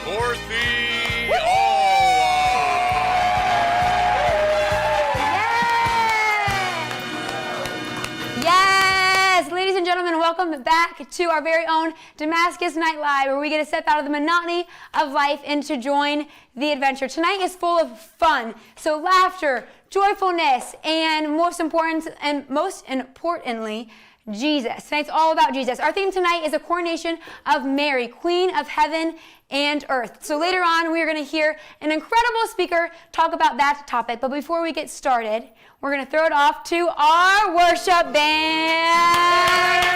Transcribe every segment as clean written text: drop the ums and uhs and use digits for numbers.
Dorothy. Yes, ladies and gentlemen, welcome back to our very own Damascus Night-Live, where we get to step out of the monotony of life and to join the adventure. Tonight is full of fun, so laughter, joyfulness, and most importantly, Jesus. Tonight's all about Jesus. Our theme tonight is a coronation of Mary, Queen of Heaven and Earth. So later on, we are going to hear an incredible speaker talk about that topic. But before we get started, we're going to throw it off to our worship band.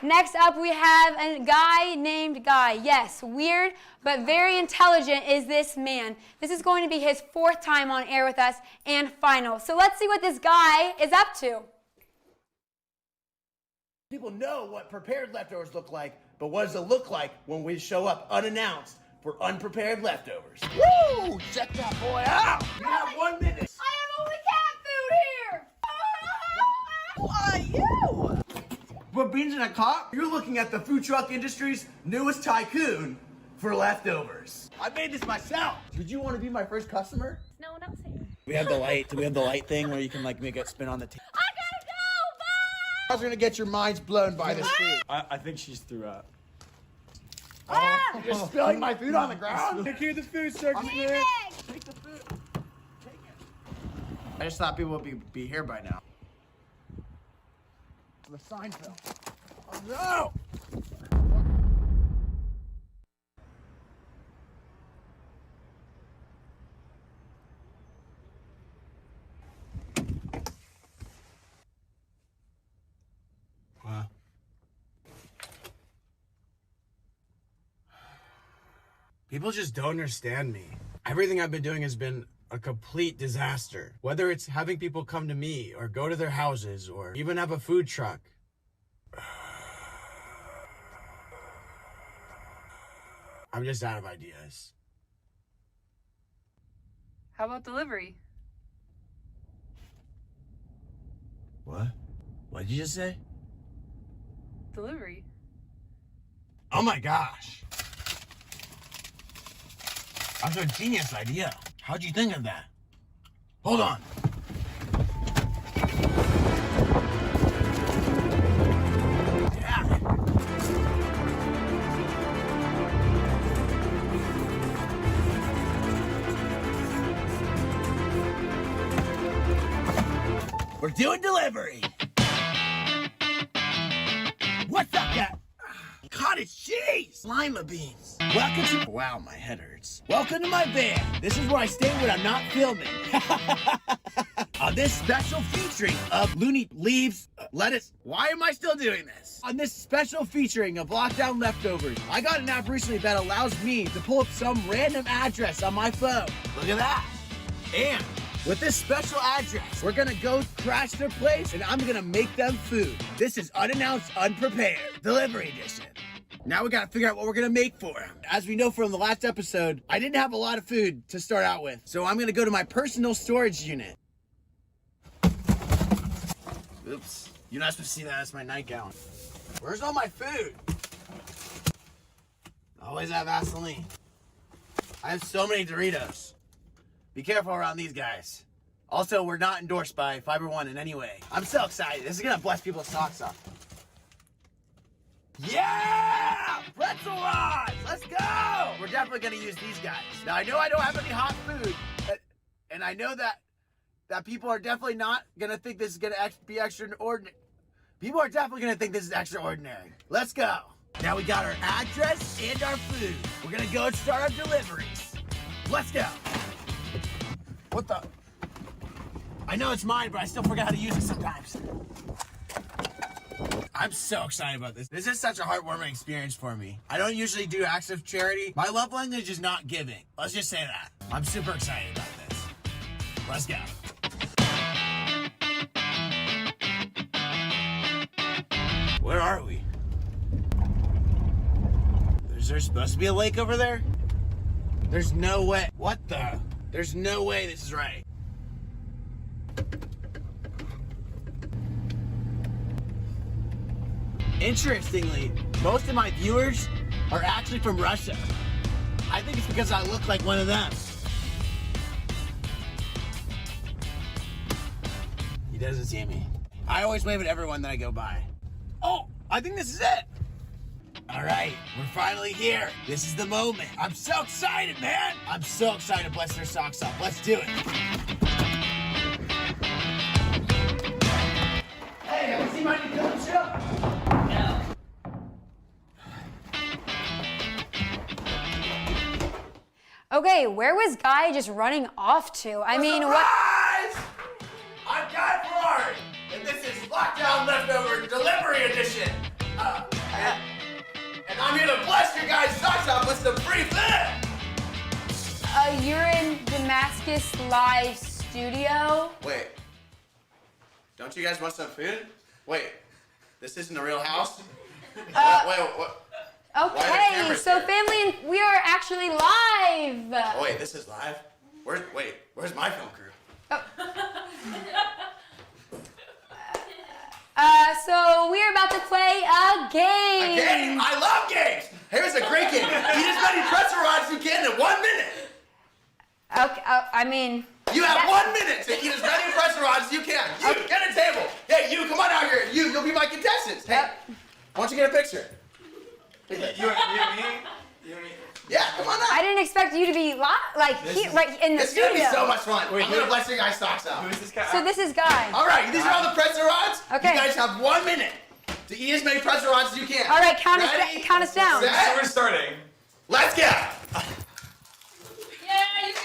Next up, we have a guy named Guy. Yes, weird, but very intelligent is this man. This is going to be his 4th time on air with us and final. So let's see what this guy is up to. People know what prepared leftovers look like, but what does it look like when we show up unannounced for unprepared leftovers? Woo! Check that boy out! You have 1 minute. I have only cat food here! Who are you? We're beans in a cup? You're looking at the food truck industry's newest tycoon for leftovers. I made this myself. Would you want to be my first customer? No one else here. We have the light. Do we have the light thing where you can like make it spin on the table? I gotta go! guys are gonna get your minds blown by this food. I think she's threw up. You're spilling my food on the ground? Take care of the food circus, man. Take the food. Take it. I just thought people would be here by now. The sign fell. Oh no! Wow. People just don't understand me. Everything I've been doing has been a complete disaster. Whether it's having people come to me or go to their houses or even have a food truck. I'm just out of ideas. How about delivery? What? What did you just say? Delivery. Oh my gosh. That's a genius idea. How'd you think of that? Hold on. Yeah. We're doing delivery. What's up, cat? Cottage cheese! Lima beans. Welcome to... Wow, my head hurts. Welcome to my van. This is where I stay when I'm not filming. On this special featuring of loony leaves, lettuce... Why am I still doing this? On this special featuring of lockdown leftovers, I got an app recently that allows me to pull up some random address on my phone. Look at that. And with this special address, we're gonna go crash their place and I'm gonna make them food. This is unannounced, unprepared, delivery edition. Now we gotta figure out what we're gonna make for them. As we know from the last episode, I didn't have a lot of food to start out with, so I'm gonna go to my personal storage unit. Oops, you're not supposed to see that, that's my nightgown. Where's all my food? Always have Vaseline. I have so many Doritos. Be careful around these guys. Also, we're not endorsed by Fiber One in any way. I'm so excited. This is gonna bless people's socks off. Yeah! Pretzel rods! Let's go! We're definitely gonna use these guys. Now, I know I don't have any hot food, and I know that people are definitely not gonna think this is gonna be extraordinary. People are definitely gonna think this is extraordinary. Let's go. Now we got our address and our food. We're gonna go and start our deliveries. Let's go. What the? I know it's mine, but I still forget how to use it sometimes. I'm so excited about this. This is such a heartwarming experience for me. I don't usually do acts of charity. My love language is not giving. Let's just say that. I'm super excited about this. Let's go. Where are we? Is there supposed to be a lake over there? There's no way. What the? There's no way this is right. Interestingly, most of my viewers are actually from Russia. I think it's because I look like one of them. He doesn't see me. I always wave at everyone that I go by. Oh, I think this is it. All right, we're finally here. This is the moment. I'm so excited, man. I'm so excited to bless their socks off. Let's do it. Hey, have you seen my new film show? No. Okay, where was Guy just running off to? I mean, what? Surprise! I'm Guy Ferrari, and this is Lockdown Leftover Delivery Edition. And I'm here to bless your guys' socks off with some free food. You're in Damascus Live Studio? Wait, don't you guys want some food? Wait, this isn't a real house? Wait, what? Okay, so here? family, we are actually live. Oh, wait, this is live? Where's my film crew? So we are about to play a game. A game? I love games! Here's a great game. Eat as many pretzel rods as you can in 1 minute. Okay, I mean... You have 1 minute to eat as many pretzel rods as you can. You, get a table. Hey, you, come on out here. You, You'll be my contestants. Hey, Yep. why don't you get a picture? You and me? Yeah, come on up. I didn't expect you to be right in the It's gonna studio. be so much fun. Wait, I'm gonna bless your guys' socks out. Who is this guy? So this is Guy. All right, these are all the pretzel rods. Okay. You guys have 1 minute to eat as many pretzel rods as you can. All right, count Ready? us down. Set. So we're starting. Let's go. Yeah, you can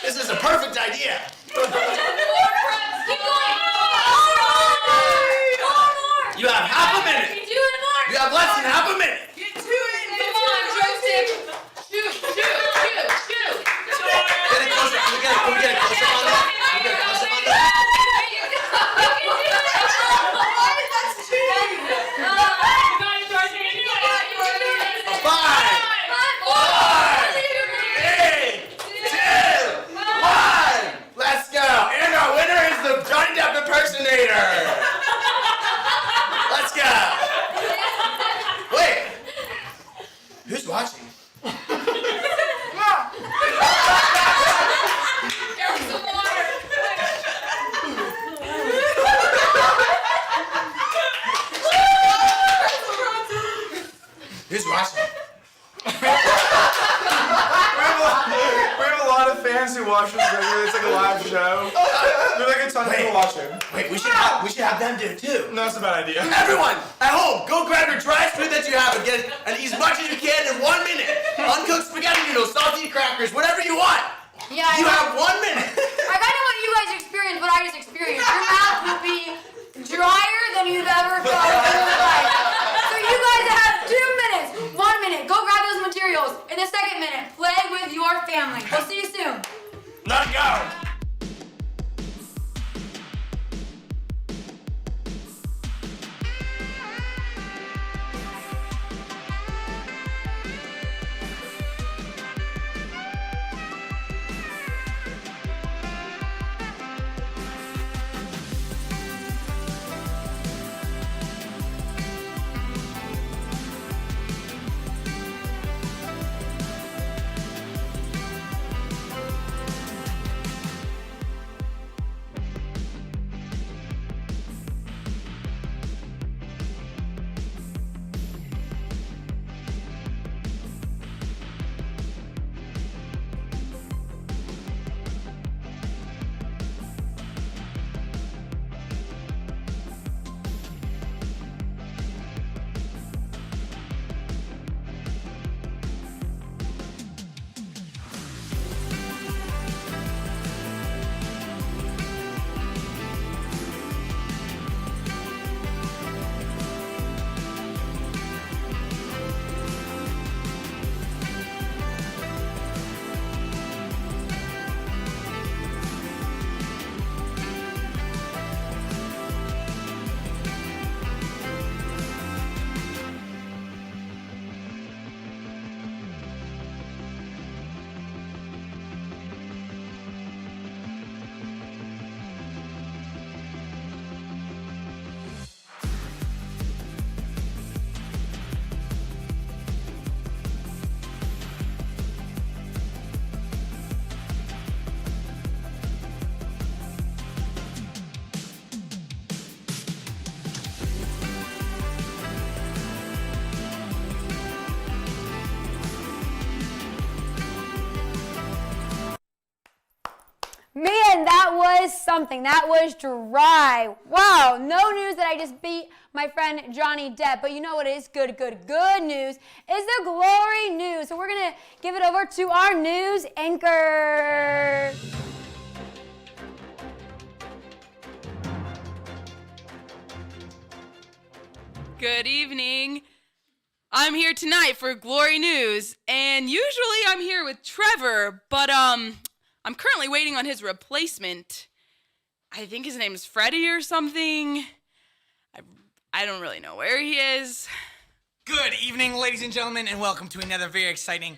This is a perfect idea. You have half a minute. You have less than half a minute. Get it closer. Can we get a close-up on that? Can we get a close-up on that? Five, four, three, two, one. Let's go. And our winner is the Johnny Depp impersonator. Let's go. Wait. Who's watching? Who's watching? We have a lot of fans who watch this regularly. It's like a live show. There's like a ton of people watching. Wait, we should have them do it too. No, that's a bad idea. Everyone at home, go grab your driest food that you have and get eat as much as you can in 1 minute. Uncooked spaghetti noodles, salty crackers, whatever you want. Yeah, You have 1 minute. I kind of want you guys to experience what I just experienced. Your mouth will be drier than you've ever felt in your life. So you guys have 2 minutes. 1 minute. Go grab those materials. In the second minute, play with your family. We'll see you soon. Let it go. Man, that was something. That was dry. Wow, no news that I just beat my friend Johnny Depp. But you know what is good news is the glory news. So we're going to give it over to our news anchor. Good evening. I'm here tonight for Glory News, and usually I'm here with Trevor, but I'm currently waiting on his replacement. I think his name is Freddie or something. I don't really know where he is. Good evening, ladies and gentlemen, and welcome to another very exciting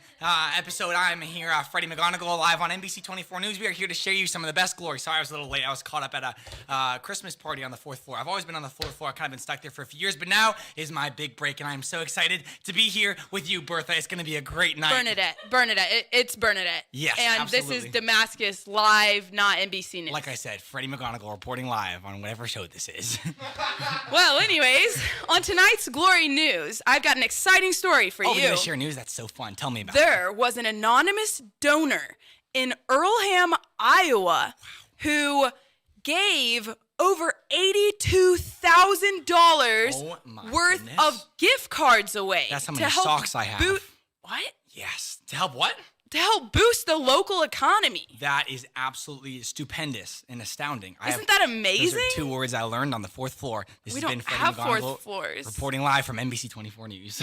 episode. I'm here, Freddie McGonigal, live on NBC 24 News. We are here to share you some of the best glory. Sorry, I was a little late. I was caught up at a Christmas party on the 4th floor. I've always been on the 4th floor. I've kind of been stuck there for a few years, but now is my big break, and I'm so excited to be here with you, Bertha. It's going to be a great night. Bernadette. It's Bernadette. Yes, and absolutely. This is Damascus Live, not NBC News. Like I said, Freddie McGonigal reporting live on whatever show this is. Well, anyways, on tonight's Glory News, I've got an exciting story for you. Oh, you're going to share news? That's so fun. Tell me about it. There was an anonymous donor in Earlham, Iowa, who gave over $82,000 worth goodness. of gift cards away. That's how to many help socks I have. What? Yes. To help what? To help boost the local economy. That is absolutely stupendous and astounding. Isn't that amazing? Those are 2 words I learned on the 4th floor. This We has don't been Freddie have McGonigal 4th floors. reporting live from NBC 24 News.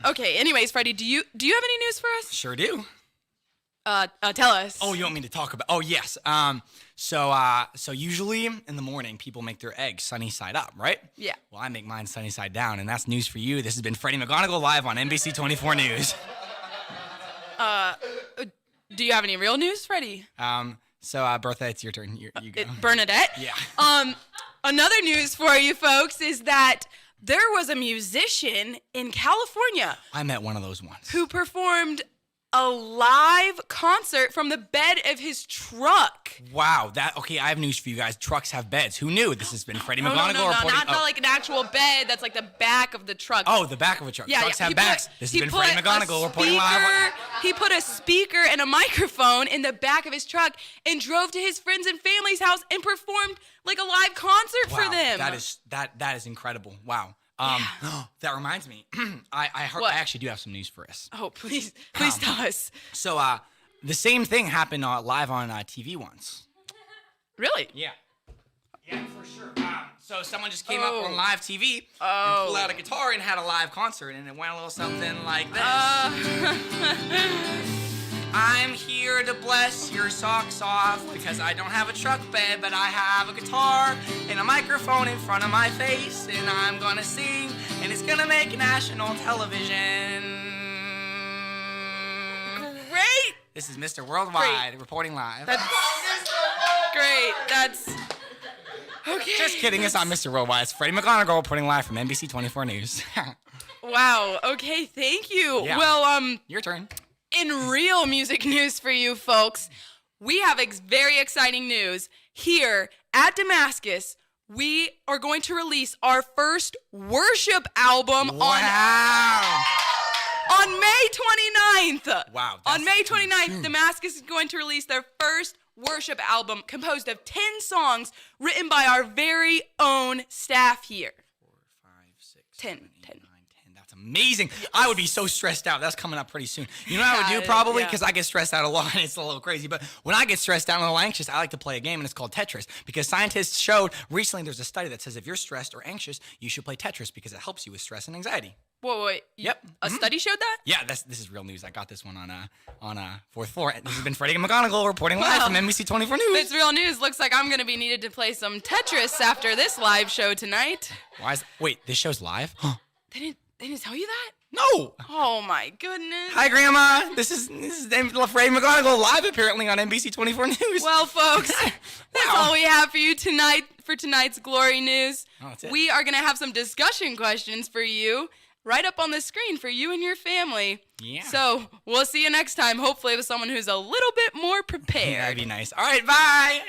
Okay, anyways, Freddie, do you have any news for us? Sure do. Tell us. Oh, you want me to talk about? Oh, yes. So usually in the morning, people make their eggs sunny side up, right? Yeah. Well, I make mine sunny side down, and that's news for you. This has been Freddie McGonigal live on NBC 24 News. Do you have any real news, Freddie? Bertha, it's your turn. You go. Bernadette? Yeah. Another news for you folks is that there was a musician in California I met one of those ones. who performed a live concert from the bed of his truck. Wow. Okay, I have news for you guys. Trucks have beds. Who knew? This has been Freddie McGonigal No, reporting. not like an actual bed. That's like the back of the truck. Oh, the back of a truck. Trucks have backs. This has been Freddie McGonigal reporting live. He put a speaker and a microphone in the back of his truck and drove to his friends and family's house and performed like a live concert for them. That is incredible. Wow. That reminds me. I actually do have some news for us. Oh, please tell us. So the same thing happened live on TV once. Really? Yeah. Yeah, for sure. So someone just came up on live TV and pulled out a guitar and had a live concert, and it went a little something like this. I'm here to bless your socks off because I don't have a truck bed, but I have a guitar and a microphone in front of my face, and I'm gonna sing, and it's gonna make national television. Great. This is Mr. Worldwide reporting live. That's great. That's okay. Just kidding. It's not Mr. Worldwide. It's Freddie McGonigal reporting live from NBC 24 News. Wow. Okay. Thank you. Yeah. Well, Your turn. in real music news for you folks, we have very exciting news. Here at Damascus, we are going to release our first worship album on May 29th. Wow. On May 29th, Damascus is going to release their first worship album composed of 10 songs written by our very own staff here. 4, 5, 6, 10. 7, 8, 9, 10. That's amazing. Yes. I would be so stressed out. That's coming up pretty soon. You know what I would do probably? Because I get stressed out a lot and it's a little crazy. But when I get stressed out and a little anxious, I like to play a game, and it's called Tetris. Because scientists showed recently, there's a study that says if you're stressed or anxious, you should play Tetris because it helps you with stress and anxiety. Wait. Yep. A study showed that? Yeah, this is real news. I got this one on 4th floor. This has been Freddie McGonigal reporting live from NBC 24 News. It's real news. Looks like I'm going to be needed to play some Tetris after this live show tonight. Wait, this show's live? They didn't tell you that? No. Oh my goodness. Hi, Grandma. This is Freddie McGonigal live apparently on NBC 24 News. Well, folks, that's all we have for you tonight for tonight's Glory News. Oh, that's it. We are going to have some discussion questions for you right up on the screen for you and your family. Yeah. So we'll see you next time, hopefully with someone who's a little bit more prepared. Yeah, that'd be nice. All right, bye.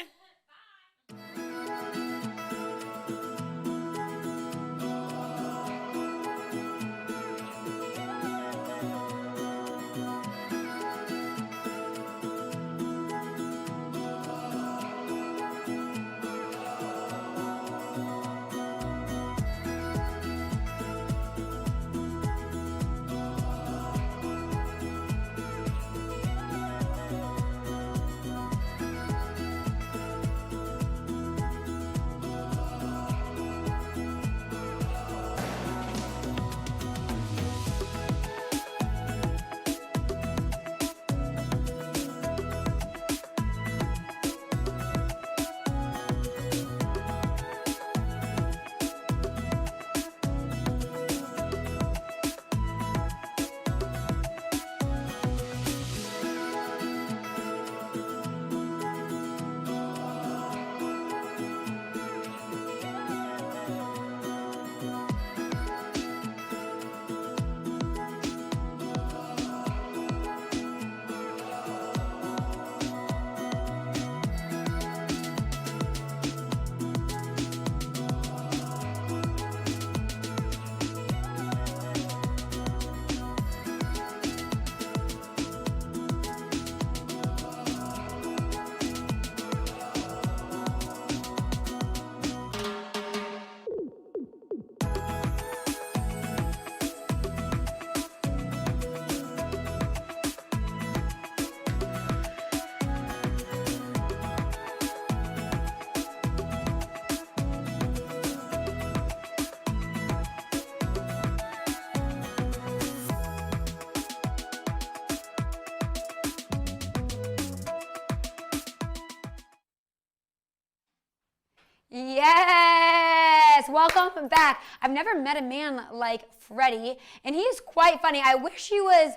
Yes! Welcome back. I've never met a man like Freddie, and he's quite funny. I wish he was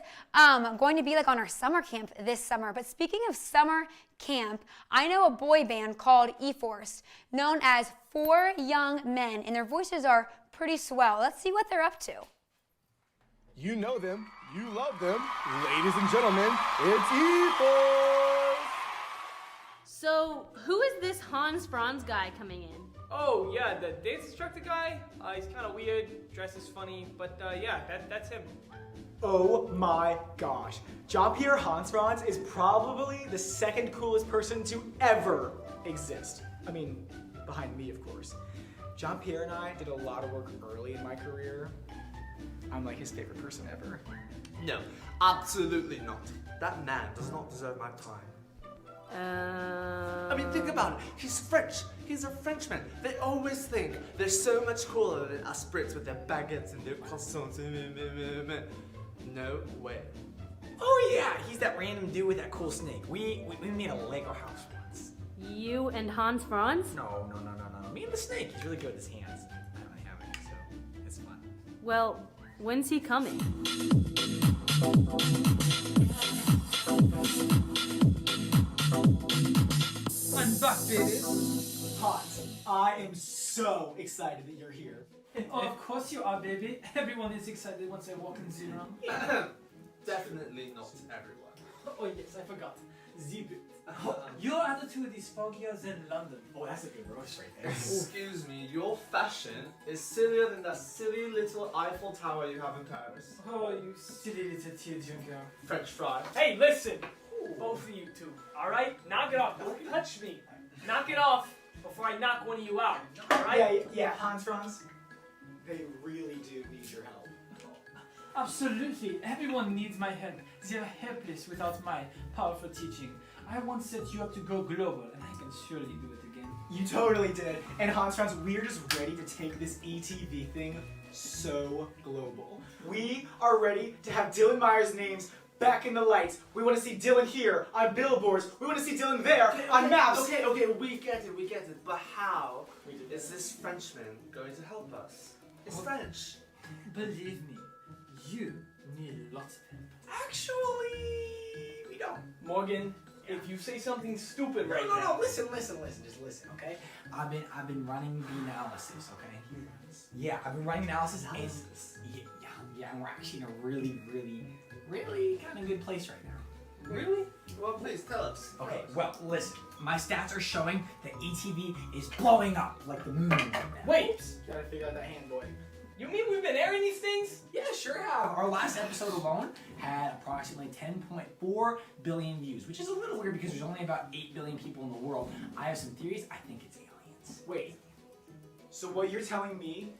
going to be like on our summer camp this summer. But speaking of summer camp, I know a boy band called E-Force, known as 4 Young Men, and their voices are pretty swell. Let's see what they're up to. You know them. You love them. Ladies and gentlemen, it's E-Force! So, who is this Hans Franz guy coming in? Oh, yeah, the dance instructor guy? He's kind of weird, dresses funny, but yeah, that's him. Oh my gosh. Jean-Pierre Hans Franz is probably the second coolest person to ever exist. I mean, behind me, of course. Jean-Pierre and I did a lot of work early in my career. I'm like his favorite person ever. No, absolutely not. That man does not deserve my time. I mean, think about it. He's French. He's a Frenchman. They always think they're so much cooler than us Brits with their baguettes and their croissants. No way. Oh yeah, he's that random dude with that cool snake. We made a Lego house once. You and Hans Franz? No. Me and the snake. He's really good with his hands. I don't really have any, so it's fun. Well, when's he coming? I'm back, baby. Hans, I am so excited that you're here. Of course you are, baby. Everyone is excited once I walk in the room. Definitely not everyone. Oh yes, I forgot. The bit. Your attitude is foggier than London. Oh, that's a good roast right there. Excuse me, your fashion is sillier than that silly little Eiffel Tower you have in Paris. Oh, you silly little tearjerker. French fry. Hey, listen! Both of you two, alright? Knock it off. Don't touch me. Knock it off before I knock one of you out, alright? Yeah, Hans Franz. They really do need your help. Absolutely. Everyone needs my help. They are helpless without my powerful teaching. I once set you up to go global, and I can surely do it again. You totally did. And Hans Franz, we're just ready to take this ETV thing so global. We are ready to have Dylan Meyer's names back in the lights. We want to see Dylan here on billboards. We want to see Dylan there on maps. Okay, we get it. But how is this Frenchman going to help us? It's French. Believe me, you need lots of help. Actually, we don't. Morgan, if you say something stupid right No, now. listen, just listen, okay? I've been running the analysis, okay? Yeah, I've been running analysis. And, and we're actually in a really kind of good place right now. Really? Well, please tell us. Okay, well, listen. My stats are showing that ETV is blowing up like the moon right now. Wait, Gotta figure out that hand, boy. you mean we've been airing these things? Yeah, sure have. Our last episode alone had approximately 10.4 billion views, which is a little weird because there's only about 8 billion people in the world. I have some theories. I think it's aliens. Wait, so what you're telling me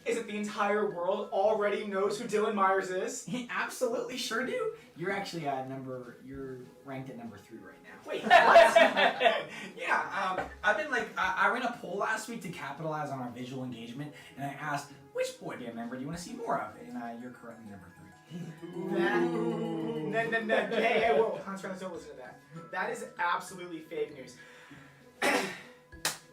is that the entire world already knows who Dylan Myers is? Absolutely sure do. You're actually you're ranked at number 3 right now. Wait, Yeah, I ran a poll last week to capitalize on our visual engagement, and I asked, which boy band member do you want to see more of? And you're currently number 3. No. Hey, whoa, Hans Franz, don't listen to that. That is absolutely fake news.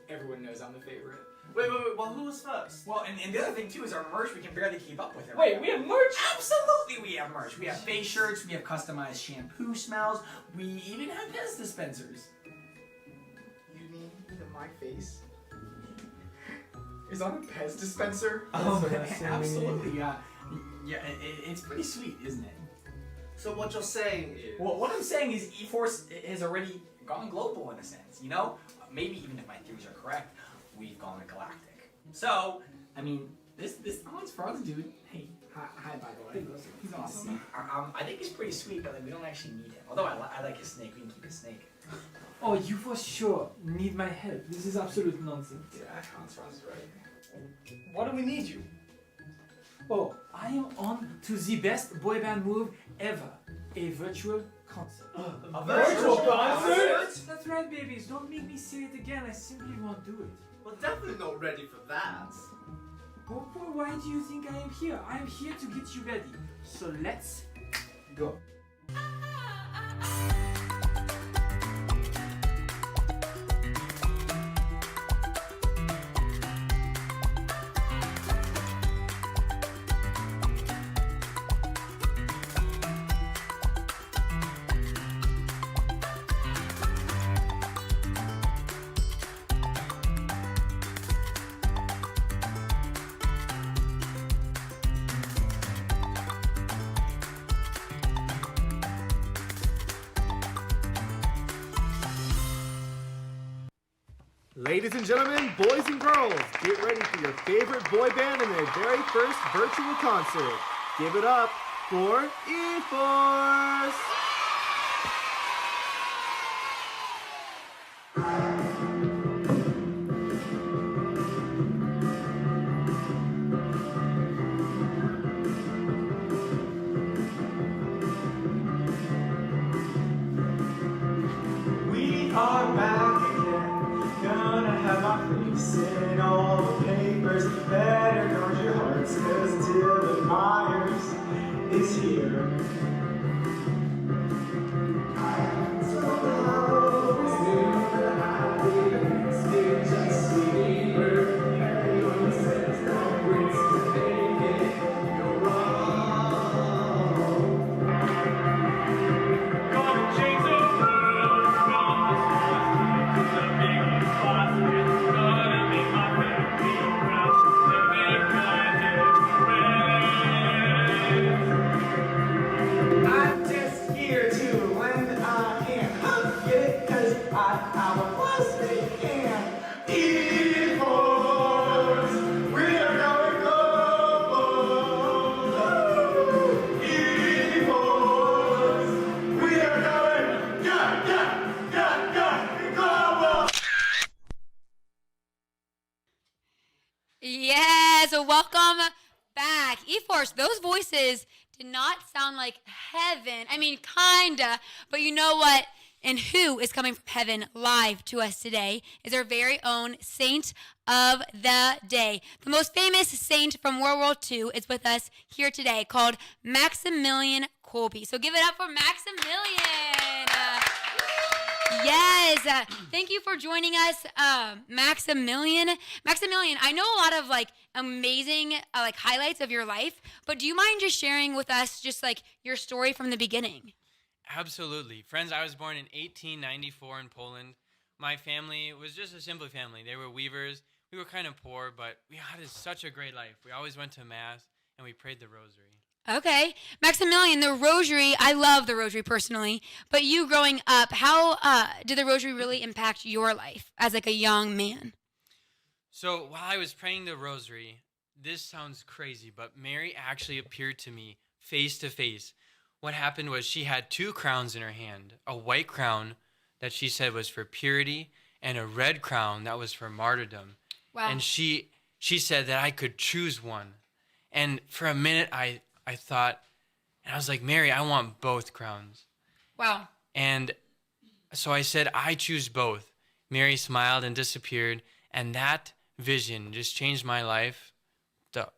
Everyone knows I'm the favorite. Wait, well, who was first? Well, and the other thing too is our merch, we can barely keep up with it. wait, we have merch? Absolutely, we have merch. We have face shirts, we have customized shampoo smells, we even have Pez dispensers. You mean that my face is on a Pez dispenser? Absolutely, yeah. It's pretty sweet, isn't it? So what you're saying is... Well, what I'm saying is E-Force has already gone global in a sense, you know? Maybe even if my theories are correct, we've gone galactic. So, I mean, this Hans Franz dude, hey, hi by the way. He's awesome. I think he's pretty sweet, but we don't actually need him. Although I like his snake, we can keep his snake. Oh, you for sure need my help. This is absolute nonsense. Yeah, Hans Franz is right. Why do we need you? Oh, I am on to the best boy band move ever. A virtual concert. A virtual concert? That's right, babies. Don't make me say it again. I simply won't do it. We're definitely not ready for that. Oh, boy, why do you think I am here? I am here to get you ready. So let's go. Ladies and gentlemen, boys and girls, get ready for your favorite boy band in their very first virtual concert. Give it up for E-Force! We are back again, gonna have our face in all the papers. Better guard your hearts, cause Dylan Myers is here. I'm just here to lend a hand. Get it? Cause I'm a plastic can. E-Force, we are going global. E-Force, we are going global. Yes, welcome back. E-Force, those voices did not sound like heaven. I mean, kinda, but you know what? And who is coming from heaven live to us today is our very own saint of the day. The most famous saint from World War II is with us here today, called Maximilian Kolbe. So give it up for Maximilian. Yes, thank you for joining us, Maximilian. Maximilian, I know a lot of amazing highlights of your life, but do you mind just sharing with us just your story from the beginning? Absolutely. Friends, I was born in 1894 in Poland. My family was just a simple family. They were weavers. We were kind of poor, but we had such a great life. We always went to Mass, and we prayed the rosary. Okay. Maximilian, the rosary, I love the rosary personally, but you growing up, how did the rosary really impact your life as a young man? So while I was praying the rosary, this sounds crazy, but Mary actually appeared to me face to face. What happened was she had two crowns in her hand, a white crown that she said was for purity and a red crown that was for martyrdom. Wow. And she said that I could choose one. And for a minute, I thought, and I was like, Mary, I want both crowns. Wow. And so I said, I choose both. Mary smiled and disappeared, and that vision just changed my life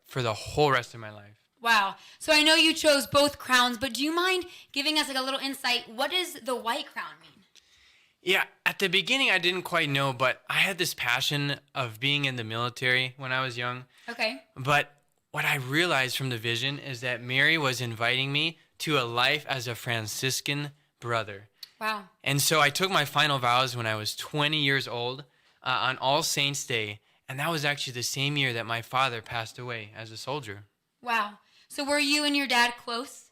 for the whole rest of my life. Wow. So I know you chose both crowns, but do you mind giving us a little insight? What does the white crown mean? Yeah, at the beginning, I didn't quite know, but I had this passion of being in the military when I was young. Okay. But what I realized from the vision is that Mary was inviting me to a life as a Franciscan brother. Wow. And so I took my final vows when I was 20 years old on All Saints' Day, and that was actually the same year that my father passed away as a soldier. Wow. So were you and your dad close?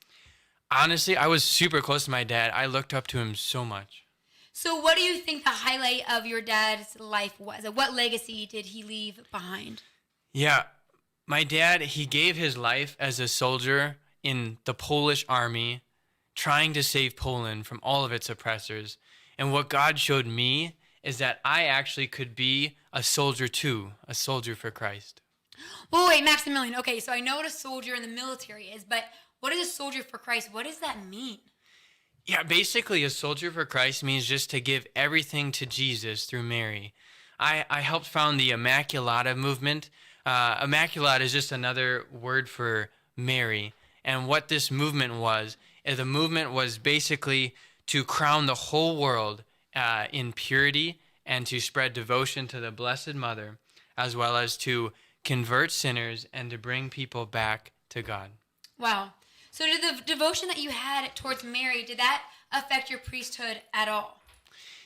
Honestly, I was super close to my dad. I looked up to him so much. So what do you think the highlight of your dad's life was? What legacy did he leave behind? Yeah, my dad, he gave his life as a soldier in the Polish army, trying to save Poland from all of its oppressors. And what God showed me is that I actually could be a soldier too, a soldier for Christ. Well, wait, Maximilian. Okay, so I know what a soldier in the military is, but what is a soldier for Christ? What does that mean? Yeah, basically a soldier for Christ means just to give everything to Jesus through Mary. I helped found the Immaculata movement. Immaculata is just another word for Mary. And what this movement was, the movement was basically to crown the whole world in purity and to spread devotion to the Blessed Mother, as well as to convert sinners and to bring people back to God. Wow. So did the devotion that you had towards Mary, did that affect your priesthood at all?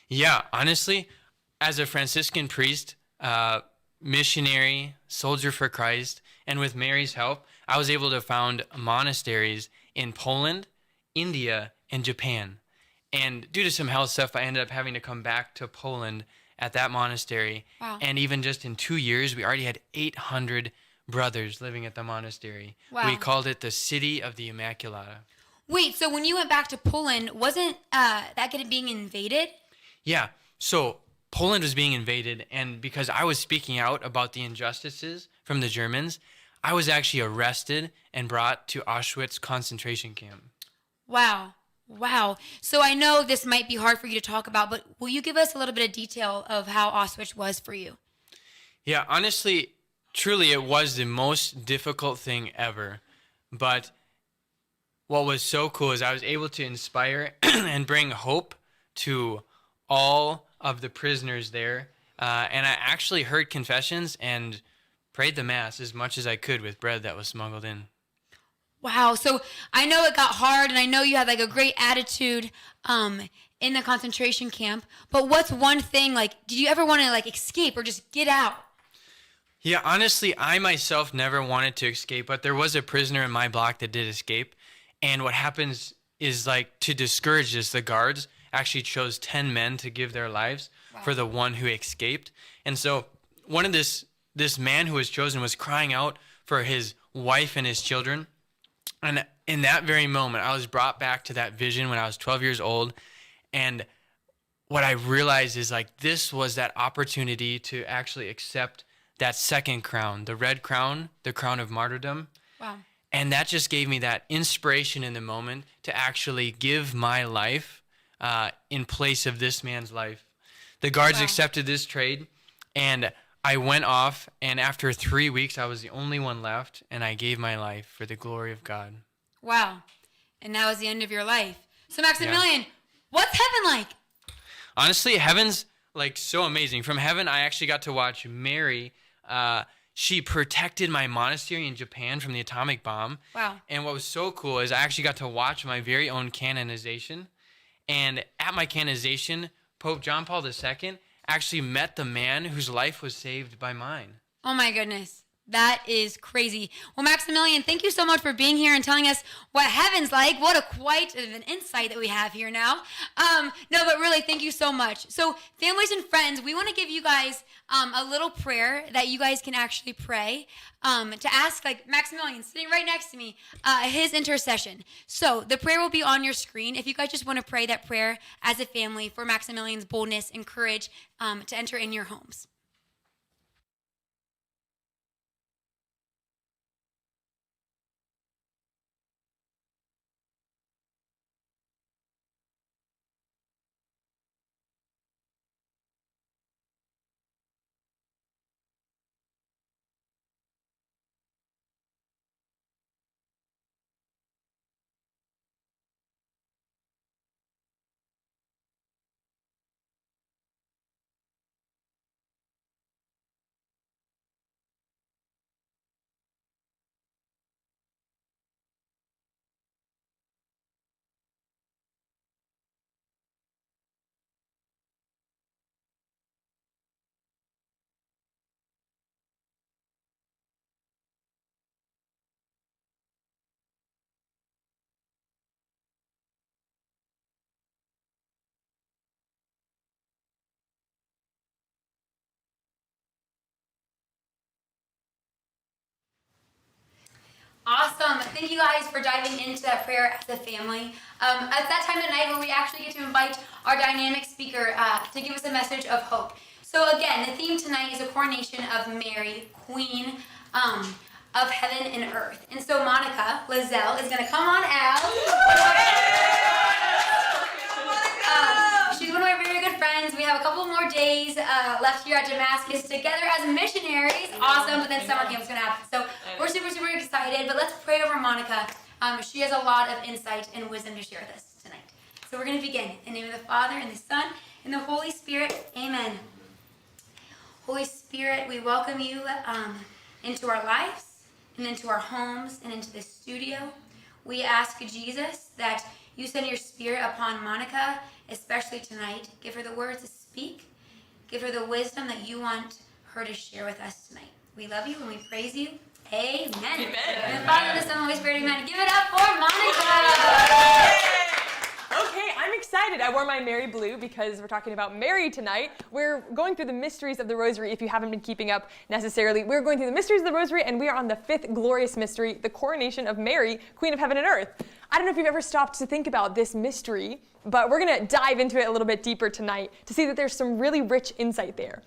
Yeah, honestly, as a Franciscan priest, missionary, soldier for Christ, and with Mary's help, I was able to found monasteries in Poland, India, and Japan. And due to some health stuff, I ended up having to come back to Poland at that monastery. Wow. And even just in 2 years, we already had 800 brothers living at the monastery. Wow. We called it the City of the Immaculata. Wait, so when you went back to Poland, wasn't that being invaded? Yeah, so Poland was being invaded, and because I was speaking out about the injustices from the Germans, I was actually arrested and brought to Auschwitz concentration camp. Wow. Wow. So I know this might be hard for you to talk about, but will you give us a little bit of detail of how Auschwitz was for you? Yeah, honestly, truly, it was the most difficult thing ever. But what was so cool is I was able to inspire and bring hope to all of the prisoners there. And I actually heard confessions and prayed the Mass as much as I could with bread that was smuggled in. Wow. So I know it got hard, and I know you had like a great attitude in the concentration camp. But what's one thing, like, did you ever want to like escape or just get out? Yeah, honestly, I myself never wanted to escape, but there was a prisoner in my block that did escape. And what happens is, like, to discourage this, the guards actually chose 10 men to give their lives for the one who escaped. And so one of this man who was chosen was crying out for his wife and his children. And in that very moment, I was brought back to that vision when I was 12 years old. And what I realized is, like, this was that opportunity to actually accept that second crown, the red crown, the crown of martyrdom. Wow. And that just gave me that inspiration in the moment to actually give my life in place of this man's life. The guards accepted this trade, and I went off, and after 3 weeks, I was the only one left, and I gave my life for the glory of God. Wow. And that was the end of your life. So Maximilian, what's heaven like? Honestly, heaven's like so amazing. From heaven, I actually got to watch Mary. She protected my monastery in Japan from the atomic bomb. Wow. And what was so cool is I actually got to watch my very own canonization. And at my canonization, Pope John Paul II actually met the man whose life was saved by mine. Oh my goodness. That is crazy. Well, Maximilian, thank you so much for being here and telling us what heaven's like. What a quite of an insight that we have here now. No, but really, thank you so much. So, families and friends, we want to give you guys a little prayer that you guys can actually pray to ask, like Maximilian sitting right next to me, his intercession. So, the prayer will be on your screen. If you guys just want to pray that prayer as a family for Maximilian's boldness and courage to enter in your homes. Awesome. Thank you guys for diving into that prayer as a family. At that time of night where we actually get to invite our dynamic speaker to give us a message of hope. So again, the theme tonight is a coronation of Mary, Queen of Heaven and Earth. And so Monica Lizelle is going to come on out. She's one of my very good friends. We have a couple more days left here at Damascus together as missionaries. Awesome, but then summer camp's going to happen. So we're super, super excited. But let's pray over Monica. She has a lot of insight and wisdom to share with us tonight. So we're going to begin. In the name of the Father, and the Son, and the Holy Spirit. Amen. Holy Spirit, we welcome you into our lives, and into our homes, and into this studio. We ask, Jesus, that you send your Spirit upon Monica, especially tonight. Give her the words to speak. Give her the wisdom that you want her to share with us tonight. We love you and we praise you. Amen. Amen. And the Father, the Son, and the Holy Spirit, amen. Give it up for Monica. Okay, I'm excited. I wore my Mary blue because we're talking about Mary tonight. We're going through the mysteries of the Rosary. If you haven't been keeping up necessarily, we're going through the mysteries of the Rosary, and we are on the 5th glorious mystery, the Coronation of Mary, Queen of Heaven and Earth. I don't know if you've ever stopped to think about this mystery, but we're going to dive into it a little bit deeper tonight to see that there's some really rich insight there.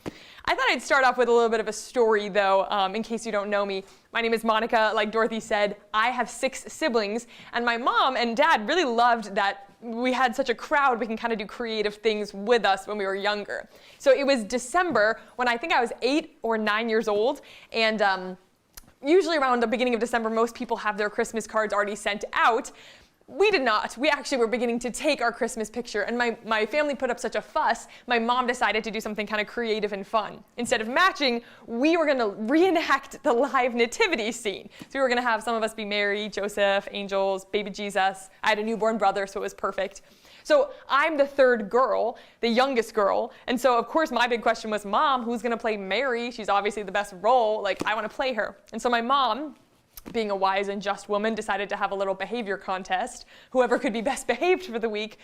I thought I'd start off with a little bit of a story, though, in case you don't know me. My name is Monica. Like Dorothy said, I have 6 siblings, and my mom and dad really loved that we had such a crowd we can kind of do creative things with us when we were younger. So it was December when I think I was 8 or 9 years old, and usually around the beginning of December, most people have their Christmas cards already sent out. We did not. We actually were beginning to take our Christmas picture, and my family put up such a fuss, my mom decided to do something kind of creative and fun. Instead of matching, we were going to reenact the live nativity scene. So we were going to have some of us be Mary, Joseph, angels, baby Jesus. I had a newborn brother, so it was perfect. So I'm the 3rd girl, the youngest girl, and so of course my big question was, Mom, who's going to play Mary? She's obviously the best role. Like, I want to play her. And so my mom, being a wise and just woman, decided to have a little behavior contest. Whoever could be best behaved for the week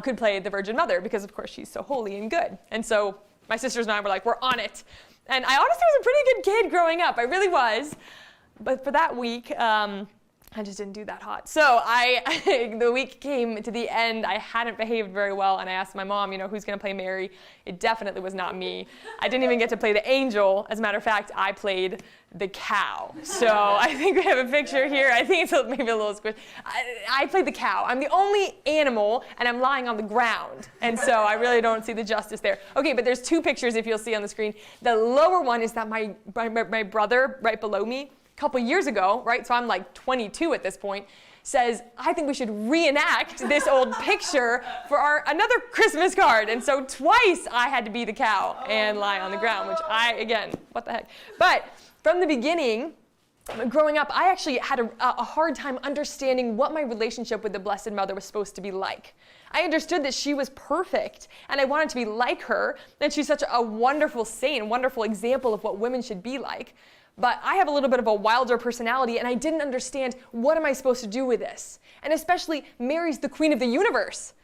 could play the Virgin Mother, because of course she's so holy and good. And so my sisters and I were like, we're on it. And I honestly was a pretty good kid growing up. I really was. But for that week, I just didn't do that hot. So the week came to the end. I hadn't behaved very well, and I asked my mom, who's going to play Mary? It definitely was not me. I didn't even get to play the angel. As a matter of fact, I played the cow. So I think we have a picture here. I think it's maybe a little squish. I played the cow. I'm the only animal, and I'm lying on the ground. And so I really don't see the justice there. Okay, but there's 2 pictures if you'll see on the screen. The lower one is that my brother right below me, couple years ago, right, so I'm like 22 at this point, says, I think we should reenact this old picture for another Christmas card. And so twice I had to be the cow and lie on the ground, which again, what the heck. But from the beginning, growing up, I actually had a hard time understanding what my relationship with the Blessed Mother was supposed to be like. I understood that she was perfect, and I wanted to be like her, and she's such a wonderful saint, a wonderful example of what women should be like. But I have a little bit of a wilder personality, and I didn't understand, what am I supposed to do with this? And especially, Mary's the Queen of the universe.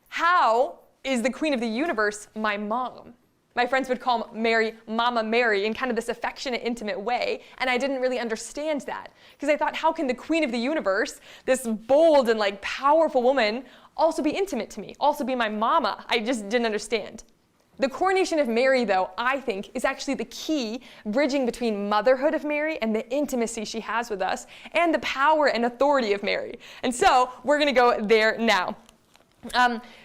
How is the Queen of the universe my mom? My friends would call Mary Mama Mary in kind of this affectionate, intimate way, and I didn't really understand that. Because I thought, how can the Queen of the universe, this bold and powerful woman, also be intimate to me, also be my mama? I just didn't understand. The coronation of Mary, though, I think, is actually the key bridging between motherhood of Mary and the intimacy she has with us and the power and authority of Mary. And so we're going to go there now.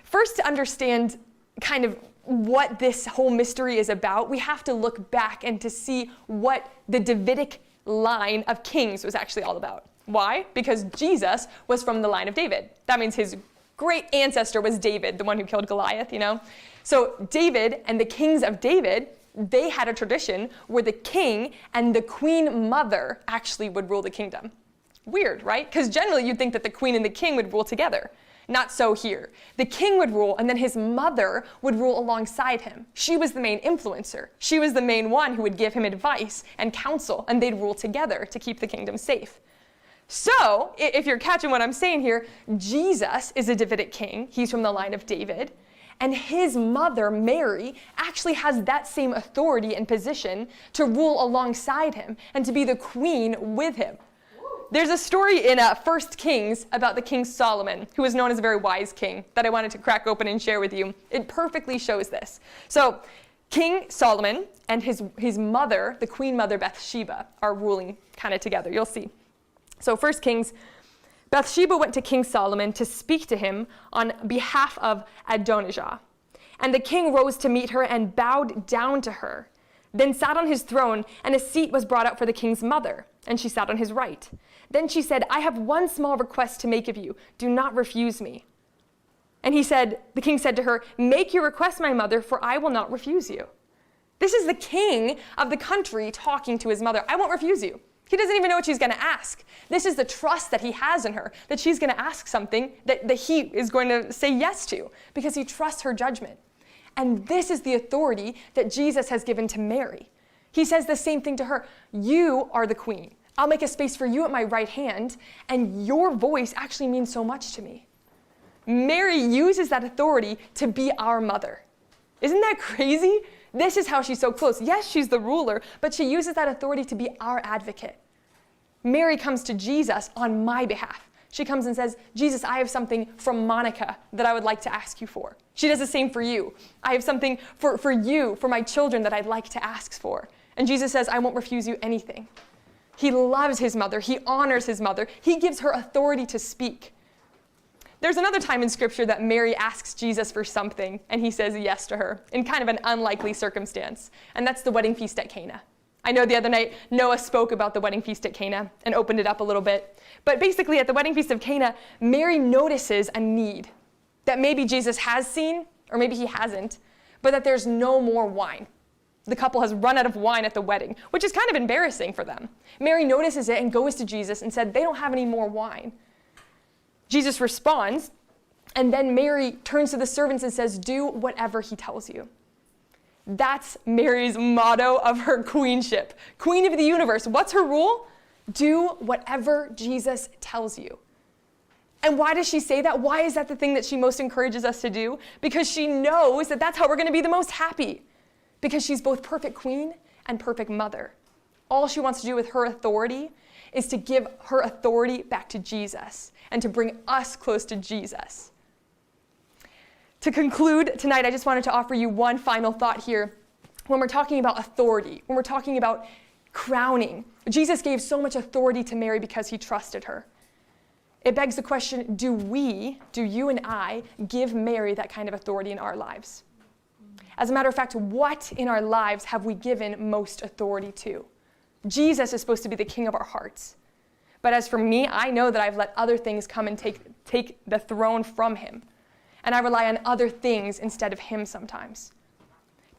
First, to understand kind of what this whole mystery is about, we have to look back and to see what the Davidic line of kings was actually all about. Why? Because Jesus was from the line of David. That means his great ancestor was David, the one who killed Goliath, So David and the kings of David, they had a tradition where the king and the queen mother actually would rule the kingdom. Weird, right? Because generally you'd think that the queen and the king would rule together. Not so here. The king would rule, and then his mother would rule alongside him. She was the main influencer. She was the main one who would give him advice and counsel, and they'd rule together to keep the kingdom safe. So, if you're catching what I'm saying here, Jesus is a Davidic king. He's from the line of David. And his mother, Mary, actually has that same authority and position to rule alongside him and to be the queen with him. There's a story in 1 Kings about the King Solomon, who was known as a very wise king, that I wanted to crack open and share with you. It perfectly shows this. So, King Solomon and his mother, the queen mother Bathsheba, are ruling kind of together. You'll see. So 1 Kings, Bathsheba went to King Solomon to speak to him on behalf of Adonijah. And the king rose to meet her and bowed down to her, then sat on his throne, and a seat was brought out for the king's mother, and she sat on his right. Then she said, I have one small request to make of you. Do not refuse me. And the king said to her, make your request, my mother, for I will not refuse you. This is the king of the country talking to his mother. I won't refuse you. He doesn't even know what she's going to ask. This is the trust that he has in her, that she's going to ask something that he is going to say yes to, because he trusts her judgment. And this is the authority that Jesus has given to Mary. He says the same thing to her. You are the queen. I'll make a space for you at my right hand, and your voice actually means so much to me. Mary uses that authority to be our mother. Isn't that crazy? This is how she's so close. Yes, she's the ruler, but she uses that authority to be our advocate. Mary comes to Jesus on my behalf. She comes and says, Jesus, I have something from Monica that I would like to ask you for. She does the same for you. I have something for you, for my children that I'd like to ask for. And Jesus says, I won't refuse you anything. He loves his mother. He honors his mother. He gives her authority to speak. There's another time in Scripture that Mary asks Jesus for something, and he says yes to her in kind of an unlikely circumstance, and that's the wedding feast at Cana. I know the other night Noah spoke about the wedding feast at Cana and opened it up a little bit. But basically at the wedding feast of Cana, Mary notices a need that maybe Jesus has seen, or maybe he hasn't, but that there's no more wine. The couple has run out of wine at the wedding, which is kind of embarrassing for them. Mary notices it and goes to Jesus and said, they don't have any more wine. Jesus responds, and then Mary turns to the servants and says, do whatever he tells you. That's Mary's motto of her queenship. Queen of the universe. What's her rule? Do whatever Jesus tells you. And why does she say that? Why is that the thing that she most encourages us to do? Because she knows that that's how we're going to be the most happy. Because she's both perfect queen and perfect mother. All she wants to do with her authority is to give her authority back to Jesus and to bring us close to Jesus. To conclude tonight, I just wanted to offer you one final thought here. When we're talking about authority, when we're talking about crowning, Jesus gave so much authority to Mary because he trusted her. It begs the question, do you and I, give Mary that kind of authority in our lives? As a matter of fact, what in our lives have we given most authority to? Jesus is supposed to be the king of our hearts. But as for me, I know that I've let other things come and take the throne from him. And I rely on other things instead of him sometimes.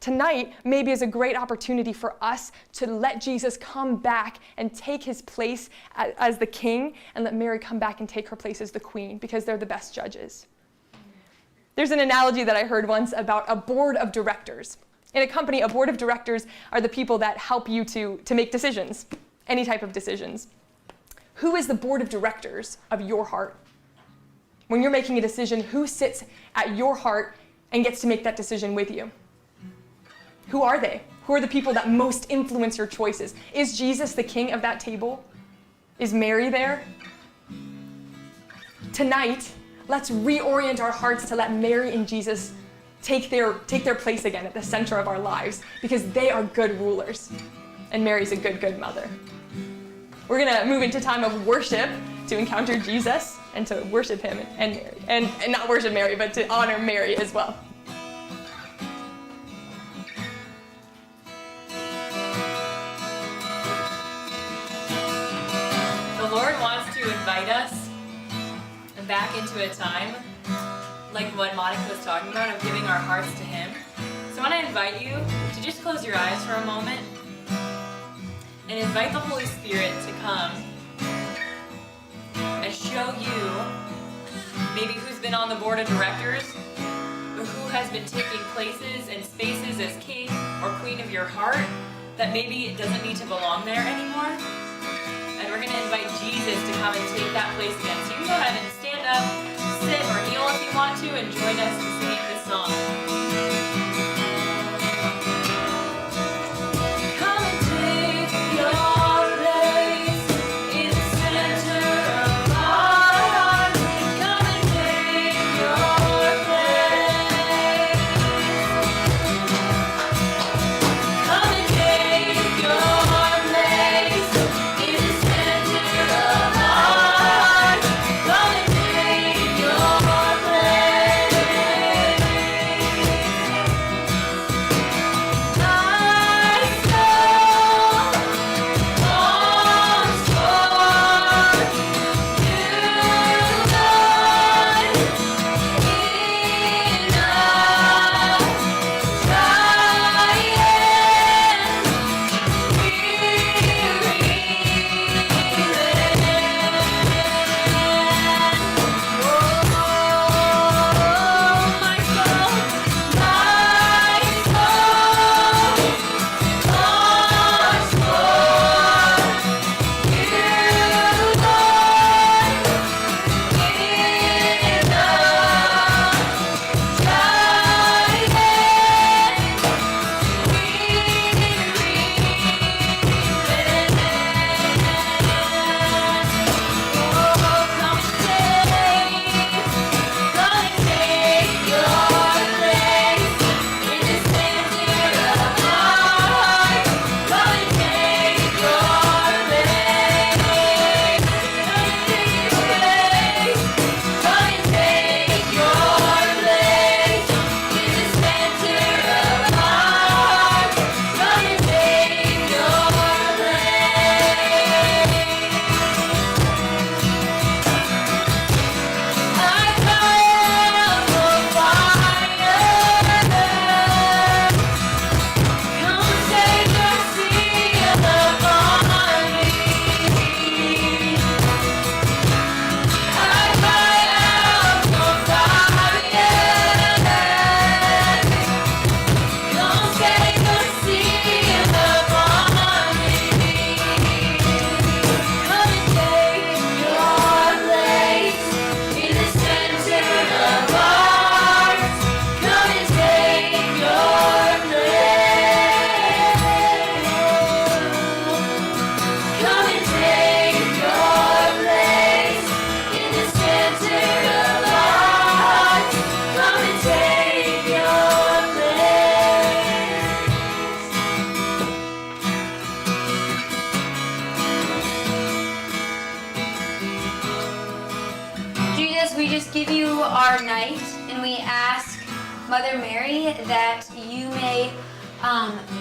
Tonight maybe is a great opportunity for us to let Jesus come back and take his place as the king, and let Mary come back and take her place as the queen, because they're the best judges. There's an analogy that I heard once about a board of directors. In a company, a board of directors are the people that help you to make decisions, any type of decisions. Who is the board of directors of your heart? When you're making a decision, who sits at your heart and gets to make that decision with you? Who are they? Who are the people that most influence your choices? Is Jesus the king of that table? Is Mary there? Tonight, let's reorient our hearts to let Mary and Jesus take their place again at the center of our lives, because they are good rulers, and Mary's a good mother. We're gonna move into time of worship to encounter Jesus and to worship him and Mary, and not worship Mary, but to honor Mary as well. The Lord wants to invite us back into a time like what Monica was talking about, of giving our hearts to him. So I want to invite you to just close your eyes for a moment and invite the Holy Spirit to come and show you maybe who's been on the board of directors, or who has been taking places and spaces as king or queen of your heart that maybe it doesn't need to belong there anymore. And we're going to invite Jesus to come and take that place again. So you can go ahead and stand up, sit, or kneel if you want to, and join us in singing this song. Come and take your place in the center of our hearts. Come and take your place. Come and take your place in the center of our hearts. Come and take your place. Jesus, we just give you our night, and we ask Mother Mary that you may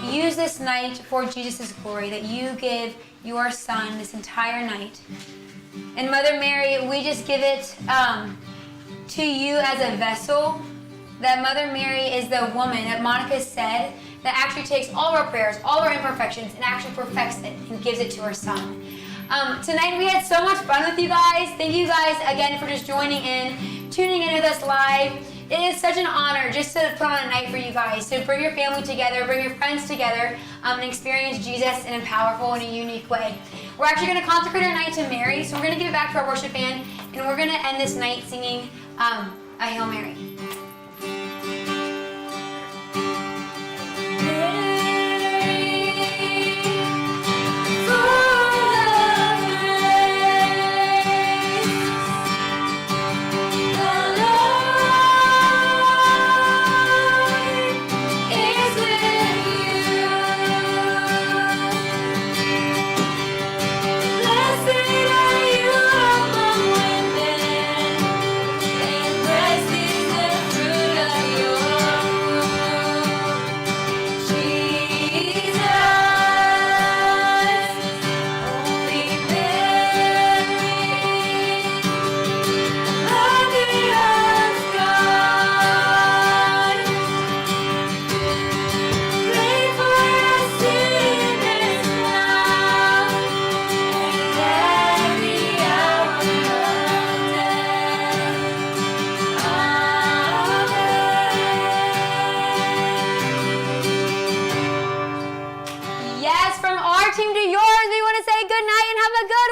use this night for Jesus' glory, that you give your son this entire night. And Mother Mary, we just give it to you as a vessel, that Mother Mary is the woman that Monica said that actually takes all of our prayers, all of our imperfections, and actually perfects it and gives it to her son. Tonight we had so much fun with you guys. Thank you guys again for just joining in, tuning in with us live. It is such an honor just to put on a night for you guys, to bring your family together, bring your friends together, and experience Jesus in a powerful and a unique way. We're actually going to consecrate our night to Mary, so we're going to give it back to our worship band, and we're going to end this night singing a Hail Mary. Yes, from our team to yours, we want to say good night and have a good